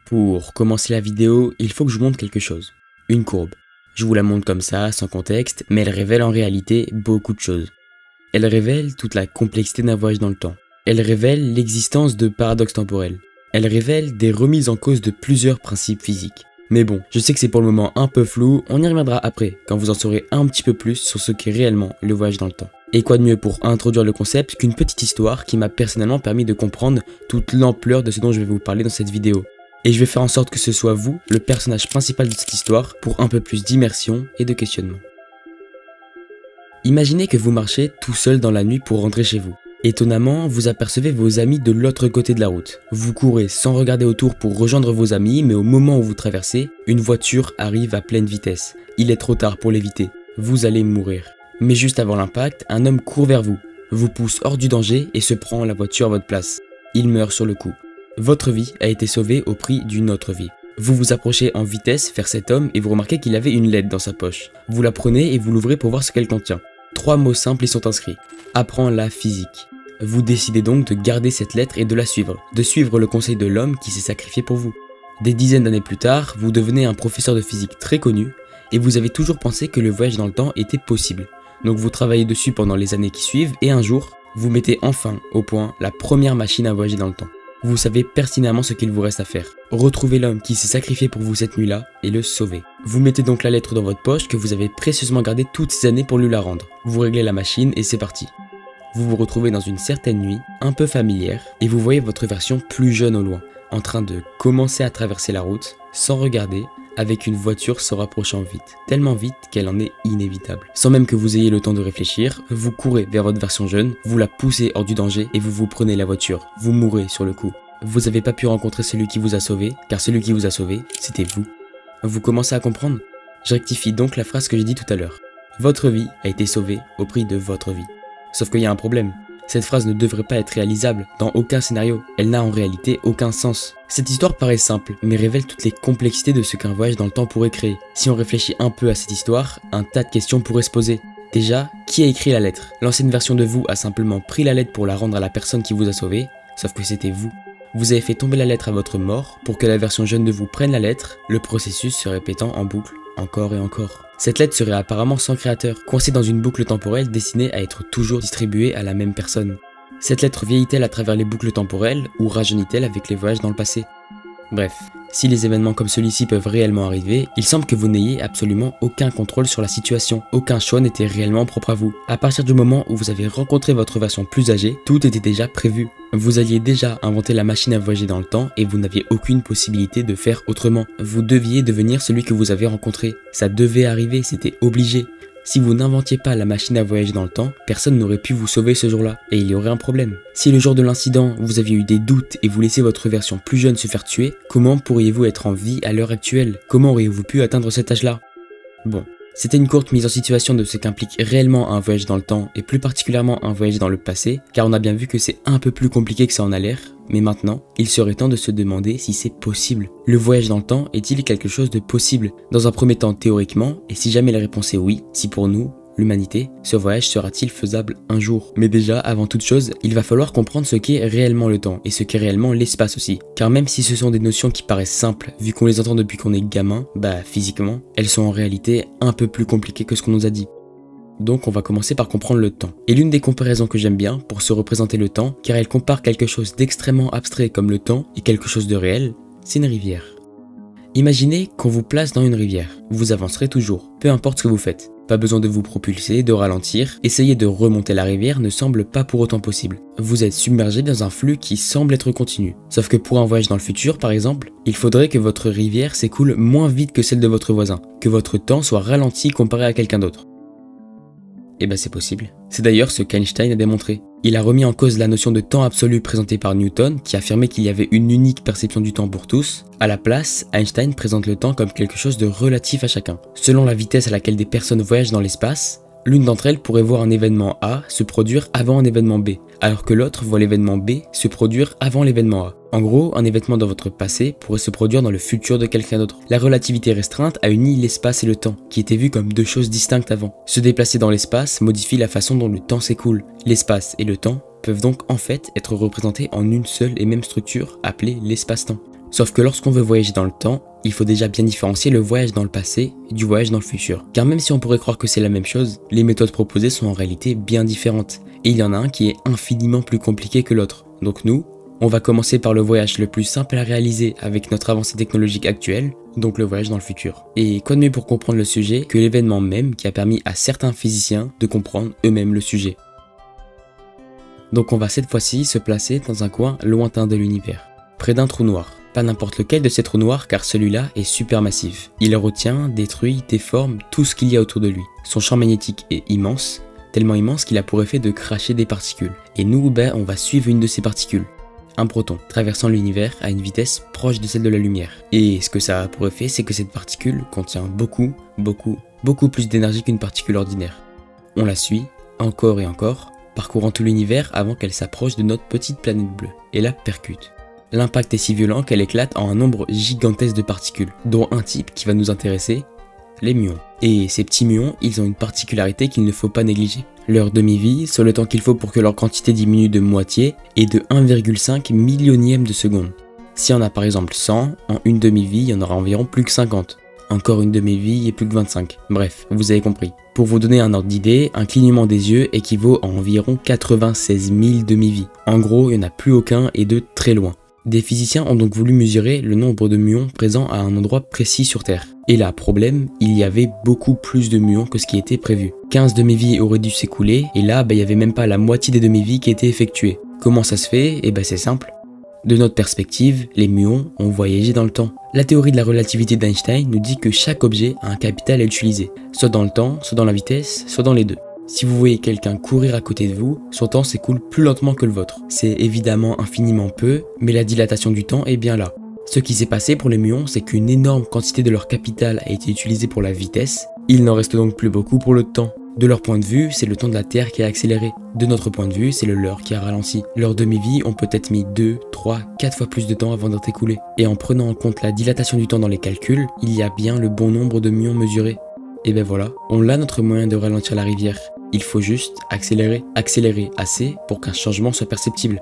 Pour commencer la vidéo, il faut que je vous montre quelque chose. Une courbe. Je vous la montre comme ça, sans contexte, mais elle révèle en réalité beaucoup de choses. Elle révèle toute la complexité d'un voyage dans le temps. Elle révèle l'existence de paradoxes temporels. Elle révèle des remises en cause de plusieurs principes physiques. Mais bon, je sais que c'est pour le moment un peu flou, on y reviendra après, quand vous en saurez un petit peu plus sur ce qu'est réellement le voyage dans le temps. Et quoi de mieux pour introduire le concept qu'une petite histoire qui m'a personnellement permis de comprendre toute l'ampleur de ce dont je vais vous parler dans cette vidéo. Et je vais faire en sorte que ce soit vous, le personnage principal de cette histoire, pour un peu plus d'immersion et de questionnement. Imaginez que vous marchez tout seul dans la nuit pour rentrer chez vous. Étonnamment, vous apercevez vos amis de l'autre côté de la route. Vous courez sans regarder autour pour rejoindre vos amis, mais au moment où vous traversez, une voiture arrive à pleine vitesse. Il est trop tard pour l'éviter. Vous allez mourir. Mais juste avant l'impact, un homme court vers vous, vous pousse hors du danger et se prend la voiture à votre place. Il meurt sur le coup. Votre vie a été sauvée au prix d'une autre vie. Vous vous approchez en vitesse vers cet homme et vous remarquez qu'il avait une lettre dans sa poche. Vous la prenez et vous l'ouvrez pour voir ce qu'elle contient. 3 mots simples y sont inscrits. Apprends la physique. Vous décidez donc de garder cette lettre et de la suivre, de suivre le conseil de l'homme qui s'est sacrifié pour vous. Des dizaines d'années plus tard, vous devenez un professeur de physique très connu et vous avez toujours pensé que le voyage dans le temps était possible. Donc vous travaillez dessus pendant les années qui suivent et un jour, vous mettez enfin au point la première machine à voyager dans le temps. Vous savez pertinemment ce qu'il vous reste à faire. Retrouver l'homme qui s'est sacrifié pour vous cette nuit-là et le sauver. Vous mettez donc la lettre dans votre poche que vous avez précieusement gardée toutes ces années pour lui la rendre. Vous réglez la machine et c'est parti. Vous vous retrouvez dans une certaine nuit, un peu familière, et vous voyez votre version plus jeune au loin, en train de commencer à traverser la route, sans regarder, avec une voiture se rapprochant vite, tellement vite qu'elle en est inévitable. Sans même que vous ayez le temps de réfléchir, vous courez vers votre version jeune, vous la poussez hors du danger et vous prenez la voiture. Vous mourrez sur le coup. Vous n'avez pas pu rencontrer celui qui vous a sauvé, car celui qui vous a sauvé, c'était vous. Vous commencez à comprendre? Je rectifie donc la phrase que j'ai dit tout à l'heure. Votre vie a été sauvée au prix de votre vie. Sauf qu'il y a un problème. Cette phrase ne devrait pas être réalisable dans aucun scénario. Elle n'a en réalité aucun sens. Cette histoire paraît simple, mais révèle toutes les complexités de ce qu'un voyage dans le temps pourrait créer. Si on réfléchit un peu à cette histoire, un tas de questions pourraient se poser. Déjà, qui a écrit la lettre? L'ancienne version de vous a simplement pris la lettre pour la rendre à la personne qui vous a sauvé, sauf que c'était vous. Vous avez fait tomber la lettre à votre mort pour que la version jeune de vous prenne la lettre, le processus se répétant en boucle, encore et encore. Cette lettre serait apparemment sans créateur, coincée dans une boucle temporelle destinée à être toujours distribuée à la même personne. Cette lettre vieillit-elle à travers les boucles temporelles ou rajeunit-elle avec les voyages dans le passé? Bref, si les événements comme celui-ci peuvent réellement arriver, il semble que vous n'ayez absolument aucun contrôle sur la situation. Aucun choix n'était réellement propre à vous. À partir du moment où vous avez rencontré votre version plus âgée, tout était déjà prévu. Vous alliez déjà inventer la machine à voyager dans le temps et vous n'aviez aucune possibilité de faire autrement. Vous deviez devenir celui que vous avez rencontré. Ça devait arriver, c'était obligé. Si vous n'inventiez pas la machine à voyager dans le temps, personne n'aurait pu vous sauver ce jour-là, et il y aurait un problème. Si le jour de l'incident, vous aviez eu des doutes et vous laissez votre version plus jeune se faire tuer, comment pourriez-vous être en vie à l'heure actuelle? Comment auriez-vous pu atteindre cet âge-là? Bon, c'était une courte mise en situation de ce qu'implique réellement un voyage dans le temps, et plus particulièrement un voyage dans le passé, car on a bien vu que c'est un peu plus compliqué que ça en a l'air, mais maintenant, il serait temps de se demander si c'est possible. Le voyage dans le temps est-il quelque chose de possible? Dans un premier temps théoriquement, et si jamais la réponse est oui, si pour nous, l'humanité, ce voyage sera-t-il faisable un jour? Mais déjà, avant toute chose, il va falloir comprendre ce qu'est réellement le temps, et ce qu'est réellement l'espace aussi. Car même si ce sont des notions qui paraissent simples, vu qu'on les entend depuis qu'on est gamin, physiquement, elles sont en réalité un peu plus compliquées que ce qu'on nous a dit. Donc on va commencer par comprendre le temps. Et l'une des comparaisons que j'aime bien pour se représenter le temps, car elle compare quelque chose d'extrêmement abstrait comme le temps et quelque chose de réel, c'est une rivière. Imaginez qu'on vous place dans une rivière. Vous avancerez toujours, peu importe ce que vous faites. Pas besoin de vous propulser, de ralentir. Essayer de remonter la rivière ne semble pas pour autant possible. Vous êtes submergé dans un flux qui semble être continu. Sauf que pour un voyage dans le futur, par exemple, il faudrait que votre rivière s'écoule moins vite que celle de votre voisin, que votre temps soit ralenti comparé à quelqu'un d'autre. Et c'est possible. C'est d'ailleurs ce qu'Einstein a démontré. Il a remis en cause la notion de temps absolu présentée par Newton, qui affirmait qu'il y avait une unique perception du temps pour tous. À la place, Einstein présente le temps comme quelque chose de relatif à chacun. Selon la vitesse à laquelle des personnes voyagent dans l'espace, l'une d'entre elles pourrait voir un événement A se produire avant un événement B, alors que l'autre voit l'événement B se produire avant l'événement A. En gros, un événement dans votre passé pourrait se produire dans le futur de quelqu'un d'autre. La relativité restreinte a uni l'espace et le temps, qui étaient vus comme deux choses distinctes avant. Se déplacer dans l'espace modifie la façon dont le temps s'écoule. L'espace et le temps peuvent donc en fait être représentés en une seule et même structure appelée l'espace-temps. Sauf que lorsqu'on veut voyager dans le temps, il faut déjà bien différencier le voyage dans le passé du voyage dans le futur. Car même si on pourrait croire que c'est la même chose, les méthodes proposées sont en réalité bien différentes. Et il y en a un qui est infiniment plus compliqué que l'autre. Donc nous, on va commencer par le voyage le plus simple à réaliser avec notre avancée technologique actuelle, donc le voyage dans le futur. Et quoi de mieux pour comprendre le sujet que l'événement même qui a permis à certains physiciens de comprendre eux-mêmes le sujet. Donc on va cette fois-ci se placer dans un coin lointain de l'univers, près d'un trou noir. Pas n'importe lequel de ces trous noirs car celui-là est supermassif. Il retient, détruit, déforme tout ce qu'il y a autour de lui. Son champ magnétique est immense, tellement immense qu'il a pour effet de cracher des particules. Et nous, on va suivre une de ces particules. Un proton, traversant l'univers à une vitesse proche de celle de la lumière. Et ce que ça a pour effet, c'est que cette particule contient beaucoup plus d'énergie qu'une particule ordinaire. On la suit, encore et encore, parcourant tout l'univers avant qu'elle s'approche de notre petite planète bleue, et la percute. L'impact est si violent qu'elle éclate en un nombre gigantesque de particules, dont un type qui va nous intéresser, les muons. Et ces petits muons, ils ont une particularité qu'il ne faut pas négliger. Leur demi-vie, soit le temps qu'il faut pour que leur quantité diminue de moitié, est de 1,5 millionième de seconde. Si on a par exemple 100, en une demi-vie, il y en aura environ plus que 50. Encore une demi-vie et plus que 25. Bref, vous avez compris. Pour vous donner un ordre d'idée, un clignement des yeux équivaut à environ 96 000 demi-vies. En gros, il n'y en a plus aucun et de très loin. Des physiciens ont donc voulu mesurer le nombre de muons présents à un endroit précis sur Terre. Et là, problème, il y avait beaucoup plus de muons que ce qui était prévu. 15 demi-vies auraient dû s'écouler, et là, il n'y avait même pas la moitié des demi-vies qui étaient effectuées. Comment ça se fait? C'est simple. De notre perspective, les muons ont voyagé dans le temps. La théorie de la relativité d'Einstein nous dit que chaque objet a un capital à utiliser, soit dans le temps, soit dans la vitesse, soit dans les deux. Si vous voyez quelqu'un courir à côté de vous, son temps s'écoule plus lentement que le vôtre. C'est évidemment infiniment peu, mais la dilatation du temps est bien là. Ce qui s'est passé pour les muons, c'est qu'une énorme quantité de leur capital a été utilisée pour la vitesse, il n'en reste donc plus beaucoup pour le temps. De leur point de vue, c'est le temps de la Terre qui a accéléré. De notre point de vue, c'est le leur qui a ralenti. Leurs demi-vies ont peut-être mis 2, 3, 4 fois plus de temps avant d'être écoulées. Et en prenant en compte la dilatation du temps dans les calculs, il y a bien le bon nombre de muons mesurés. Et voilà, on a notre moyen de ralentir la rivière. Il faut juste accélérer assez pour qu'un changement soit perceptible.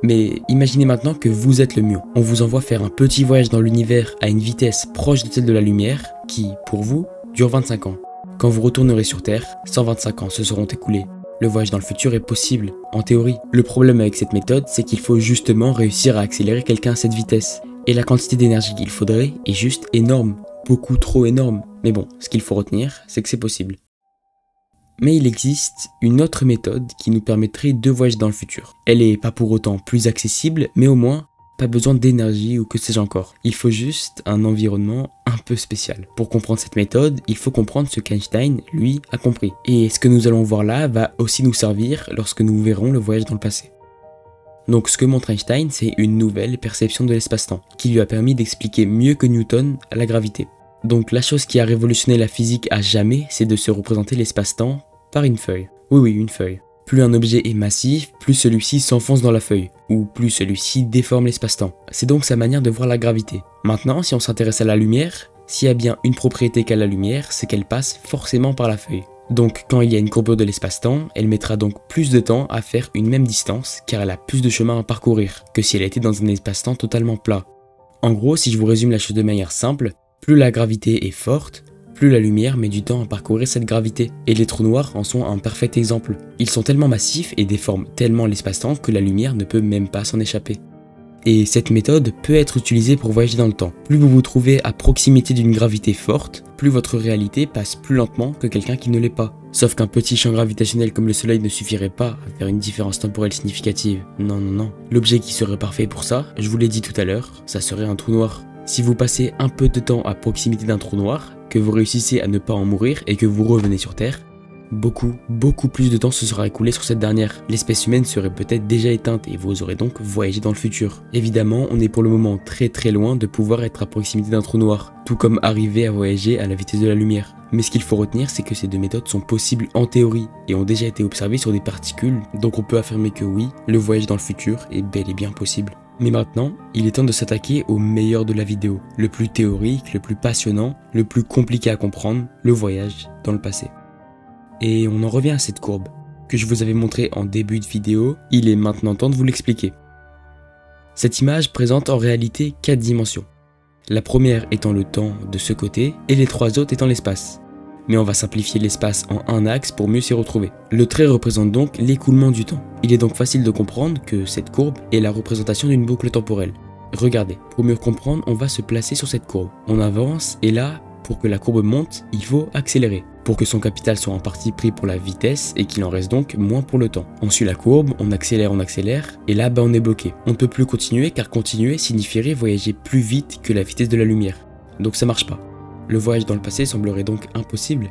Mais imaginez maintenant que vous êtes le muon. On vous envoie faire un petit voyage dans l'univers à une vitesse proche de celle de la lumière qui, pour vous, dure 25 ans. Quand vous retournerez sur Terre, 125 ans se seront écoulés. Le voyage dans le futur est possible, en théorie. Le problème avec cette méthode, c'est qu'il faut justement réussir à accélérer quelqu'un à cette vitesse. Et la quantité d'énergie qu'il faudrait est juste énorme, beaucoup trop énorme. Mais bon, ce qu'il faut retenir, c'est que c'est possible. Mais il existe une autre méthode qui nous permettrait de voyager dans le futur. Elle est pas pour autant plus accessible, mais au moins, pas besoin d'énergie ou que sais-je encore. Il faut juste un environnement un peu spécial. Pour comprendre cette méthode, il faut comprendre ce qu'Einstein, lui, a compris. Et ce que nous allons voir là va aussi nous servir lorsque nous verrons le voyage dans le passé. Donc ce que montre Einstein, c'est une nouvelle perception de l'espace-temps, qui lui a permis d'expliquer mieux que Newton la gravité. Donc la chose qui a révolutionné la physique à jamais, c'est de se représenter l'espace-temps par une feuille. Oui, une feuille. Plus un objet est massif, plus celui-ci s'enfonce dans la feuille, ou plus celui-ci déforme l'espace-temps. C'est donc sa manière de voir la gravité. Maintenant, si on s'intéresse à la lumière, s'il y a bien une propriété qu'a la lumière, c'est qu'elle passe forcément par la feuille. Donc quand il y a une courbure de l'espace-temps, elle mettra donc plus de temps à faire une même distance, car elle a plus de chemin à parcourir, que si elle était dans un espace-temps totalement plat. En gros, si je vous résume la chose de manière simple, plus la gravité est forte, plus la lumière met du temps à parcourir cette gravité. Et les trous noirs en sont un parfait exemple. Ils sont tellement massifs et déforment tellement l'espace-temps que la lumière ne peut même pas s'en échapper. Et cette méthode peut être utilisée pour voyager dans le temps. Plus vous vous trouvez à proximité d'une gravité forte, plus votre réalité passe plus lentement que quelqu'un qui ne l'est pas. Sauf qu'un petit champ gravitationnel comme le soleil ne suffirait pas à faire une différence temporelle significative. Non. L'objet qui serait parfait pour ça, je vous l'ai dit tout à l'heure, ça serait un trou noir. Si vous passez un peu de temps à proximité d'un trou noir, que vous réussissez à ne pas en mourir et que vous revenez sur Terre, beaucoup plus de temps se sera écoulé sur cette dernière. L'espèce humaine serait peut-être déjà éteinte et vous aurez donc voyagé dans le futur. Évidemment, on est pour le moment très loin de pouvoir être à proximité d'un trou noir, tout comme arriver à voyager à la vitesse de la lumière. Mais ce qu'il faut retenir, c'est que ces deux méthodes sont possibles en théorie et ont déjà été observées sur des particules, donc on peut affirmer que oui, le voyage dans le futur est bel et bien possible. Mais maintenant, il est temps de s'attaquer au meilleur de la vidéo, le plus théorique, le plus passionnant, le plus compliqué à comprendre, le voyage dans le passé. Et on en revient à cette courbe, que je vous avais montrée en début de vidéo, il est maintenant temps de vous l'expliquer. Cette image présente en réalité 4 dimensions. La première étant le temps de ce côté et les 3 autres étant l'espace. Mais on va simplifier l'espace en un axe pour mieux s'y retrouver. Le trait représente donc l'écoulement du temps. Il est donc facile de comprendre que cette courbe est la représentation d'une boucle temporelle. Regardez, pour mieux comprendre, on va se placer sur cette courbe. On avance et là, pour que la courbe monte, il faut accélérer. Pour que son capital soit en partie pris pour la vitesse et qu'il en reste donc moins pour le temps. On suit la courbe, on accélère et là on est bloqué. On ne peut plus continuer car continuer signifierait voyager plus vite que la vitesse de la lumière. Donc ça marche pas. Le voyage dans le passé semblerait donc impossible.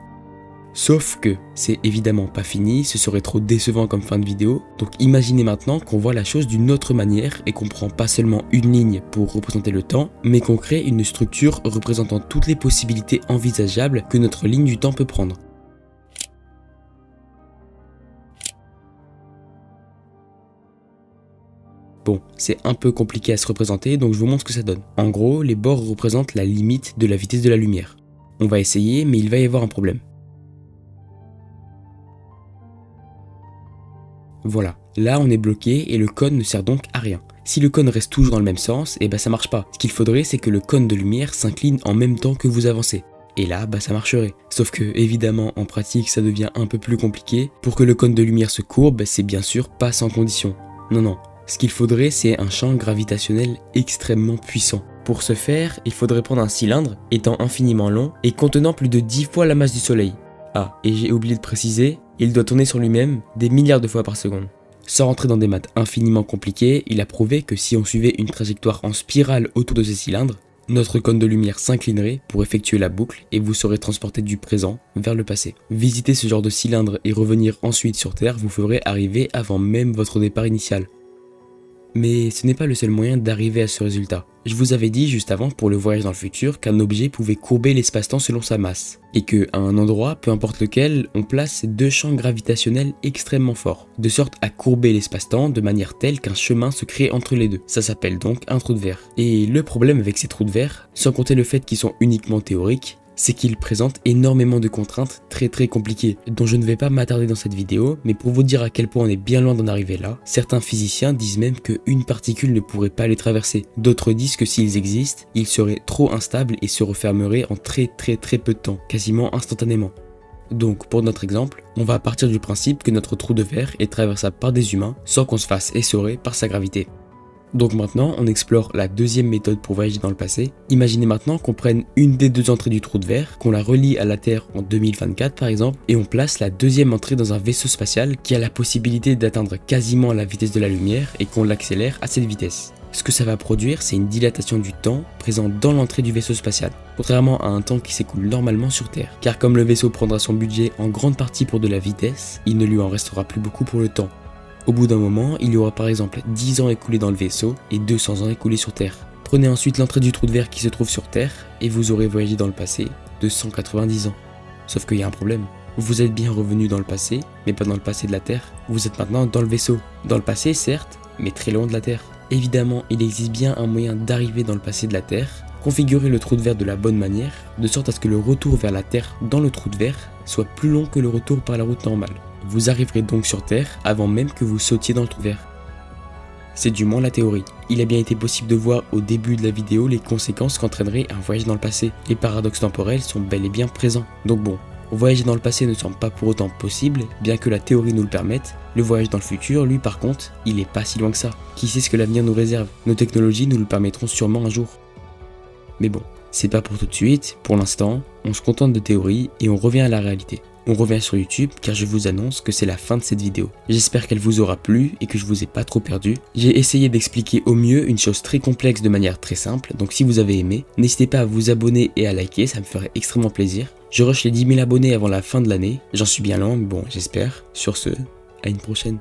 Sauf que c'est évidemment pas fini, ce serait trop décevant comme fin de vidéo. Donc imaginez maintenant qu'on voit la chose d'une autre manière et qu'on prend pas seulement une ligne pour représenter le temps, mais qu'on crée une structure représentant toutes les possibilités envisageables que notre ligne du temps peut prendre. Bon, c'est un peu compliqué à se représenter, donc je vous montre ce que ça donne. En gros, les bords représentent la limite de la vitesse de la lumière. On va essayer, mais il va y avoir un problème. Voilà, là on est bloqué et le cône ne sert donc à rien. Si le cône reste toujours dans le même sens, et ça marche pas. Ce qu'il faudrait, c'est que le cône de lumière s'incline en même temps que vous avancez. Et là, ça marcherait. Sauf que, évidemment, en pratique, ça devient un peu plus compliqué. Pour que le cône de lumière se courbe, c'est bien sûr pas sans condition. Non. Ce qu'il faudrait, c'est un champ gravitationnel extrêmement puissant. Pour ce faire, il faudrait prendre un cylindre étant infiniment long et contenant plus de 10 fois la masse du Soleil. Ah, et j'ai oublié de préciser, il doit tourner sur lui-même des milliards de fois par seconde. Sans rentrer dans des maths infiniment compliquées, il a prouvé que si on suivait une trajectoire en spirale autour de ces cylindres, notre cône de lumière s'inclinerait pour effectuer la boucle et vous serez transporté du présent vers le passé. Visiter ce genre de cylindre et revenir ensuite sur Terre vous ferait arriver avant même votre départ initial. Mais ce n'est pas le seul moyen d'arriver à ce résultat. Je vous avais dit juste avant pour le voyage dans le futur qu'un objet pouvait courber l'espace-temps selon sa masse, et qu'à un endroit, peu importe lequel, on place 2 champs gravitationnels extrêmement forts, de sorte à courber l'espace-temps de manière telle qu'un chemin se crée entre les deux. Ça s'appelle donc un trou de verre. Et le problème avec ces trous de verre, sans compter le fait qu'ils sont uniquement théoriques, c'est qu'il présente énormément de contraintes très compliquées, dont je ne vais pas m'attarder dans cette vidéo, mais pour vous dire à quel point on est bien loin d'en arriver là, certains physiciens disent même qu'une particule ne pourrait pas les traverser. D'autres disent que s'ils existent, ils seraient trop instables et se refermeraient en très peu de temps, quasiment instantanément. Donc pour notre exemple, on va partir du principe que notre trou de verre est traversable par des humains sans qu'on se fasse essorer par sa gravité. Donc maintenant, on explore la deuxième méthode pour voyager dans le passé. Imaginez maintenant qu'on prenne une des 2 entrées du trou de verre, qu'on la relie à la Terre en 2024 par exemple, et on place la deuxième entrée dans un vaisseau spatial qui a la possibilité d'atteindre quasiment la vitesse de la lumière et qu'on l'accélère à cette vitesse. Ce que ça va produire, c'est une dilatation du temps présente dans l'entrée du vaisseau spatial, contrairement à un temps qui s'écoule normalement sur Terre. Car comme le vaisseau prendra son budget en grande partie pour de la vitesse, il ne lui en restera plus beaucoup pour le temps. Au bout d'un moment, il y aura par exemple 10 ans écoulés dans le vaisseau et 200 ans écoulés sur Terre. Prenez ensuite l'entrée du trou de verre qui se trouve sur Terre et vous aurez voyagé dans le passé de 190 ans. Sauf qu'il y a un problème. Vous êtes bien revenu dans le passé, mais pas dans le passé de la Terre. Vous êtes maintenant dans le vaisseau. Dans le passé certes, mais très loin de la Terre. Évidemment, il existe bien un moyen d'arriver dans le passé de la Terre, configurer le trou de verre de la bonne manière, de sorte à ce que le retour vers la Terre dans le trou de verre soit plus long que le retour par la route normale. Vous arriverez donc sur Terre avant même que vous sautiez dans le trou de verre. C'est du moins la théorie. Il a bien été possible de voir au début de la vidéo les conséquences qu'entraînerait un voyage dans le passé. Les paradoxes temporels sont bel et bien présents. Donc bon, voyager dans le passé ne semble pas pour autant possible, bien que la théorie nous le permette. Le voyage dans le futur, lui par contre, il est pas si loin que ça. Qui sait ce que l'avenir nous réserve? Nos technologies nous le permettront sûrement un jour. Mais bon, c'est pas pour tout de suite. Pour l'instant, on se contente de théorie et on revient à la réalité. On revient sur YouTube car je vous annonce que c'est la fin de cette vidéo. J'espère qu'elle vous aura plu et que je vous ai pas trop perdu. J'ai essayé d'expliquer au mieux une chose très complexe de manière très simple, donc si vous avez aimé, n'hésitez pas à vous abonner et à liker, ça me ferait extrêmement plaisir. Je rush les 10 000 abonnés avant la fin de l'année, j'en suis bien loin mais bon j'espère. Sur ce, à une prochaine.